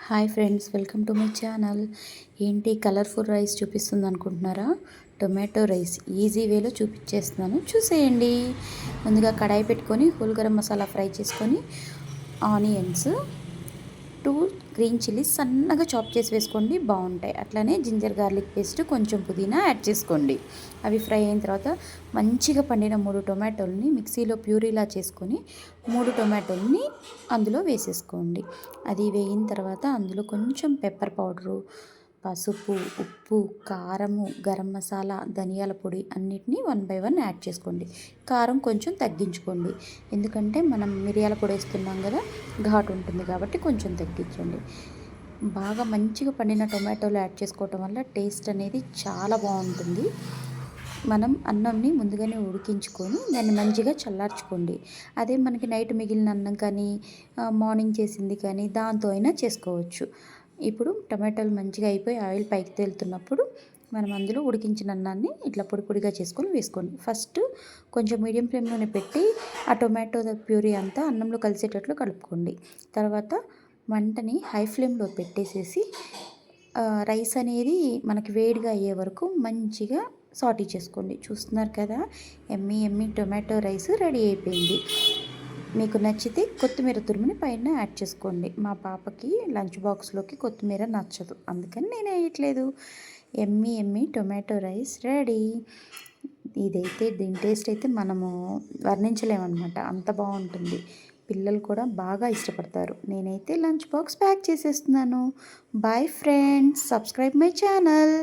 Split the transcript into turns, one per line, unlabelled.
Hi friends, welcome to my channel. ఏంటి colourful rice చూపిస్తుంది అనుకుంటున్నారా? టొమాటో రైస్ ఈజీ వేలో చూపించేస్తున్నాను, చూసేయండి. ముందుగా కడాయి పెట్టుకొని హోల్ గరం మసాలా ఫ్రై చేసుకొని ఆనియన్స్, 2 గ్రీన్ చిల్లీస్ సన్నగా చాప్ చేసి వేసుకోండి, బాగుంటాయి. అట్లానే జింజర్ గార్లిక్ పేస్ట్, కొంచెం పుదీనా యాడ్ చేసుకోండి. అవి ఫ్రై అయిన తర్వాత మంచిగా పండిన 3 టొమాటోలని మిక్సీలో ప్యూరీలా చేసుకొని 3 టొమాటోలని అందులో వేసేసుకోండి. అది వేగిన తర్వాత అందులో కొంచెం పెప్పర్ పౌడరు, పసుపు, ఉప్పు, కారము, గరం మసాలా, ధనియాల పొడి అన్నిటినీ 1 బై 1 యాడ్ చేసుకోండి. కారం కొంచెం తగ్గించుకోండి, ఎందుకంటే మనం మిరియాల పొడి వేస్తున్నాం కదా, ఘాటు ఉంటుంది కాబట్టి కొంచెం తగ్గించండి. బాగా మంచిగా పండిన టొమాటోలు యాడ్ చేసుకోవటం వల్ల టేస్ట్ అనేది చాలా బాగుంటుంది. మనం అన్నంని ముందుగానే ఉడికించుకొని దాన్ని మంచిగా చల్లార్చుకోండి. అదే మనకి నైట్ మిగిలిన అన్నం కానీ మార్నింగ్ చేసింది కానీ దాంతో అయినా చేసుకోవచ్చు. ఇప్పుడు టమాటాలు మంచిగా అయిపోయి ఆయిల్ పైకి తేలుతున్నప్పుడు మనం అందులో ఉడికించిన అన్నాన్ని ఇట్లా పొడి పొడిగా చేసుకొని వేసుకోండి. ఫస్ట్ కొంచెం మీడియం ఫ్లేమ్లోనే పెట్టి ఆ టొమాటో ప్యూరీ అంతా అన్నంలో కలిసేటట్లు కలుపుకోండి. తర్వాత మంటని హై ఫ్లేమ్లో పెట్టేసేసి రైస్ అనేది మనకి వేడిగా అయ్యే వరకు మంచిగా సాటీ చేసుకోండి. చూస్తున్నారు కదా, Emmy Emmy tomato rice ready అయిపోయింది. మీకు నచ్చితే కొత్తిమీర తురుముని పైన యాడ్ చేసుకోండి. మా పాపకి లంచ్ బాక్స్లోకి కొత్తిమీర నచ్చదు, అందుకని నేను వేయట్లేదు. Emmy Emmy tomato rice ready. ఇదైతే దీని టేస్ట్ అయితే మనము వర్ణించలేమన్నమాట, అంత బాగుంటుంది. పిల్లలు కూడా బాగా ఇష్టపడతారు. నేనైతే లంచ్ బాక్స్ ప్యాక్ చేసేస్తున్నాను. Bye friends, subscribe my channel.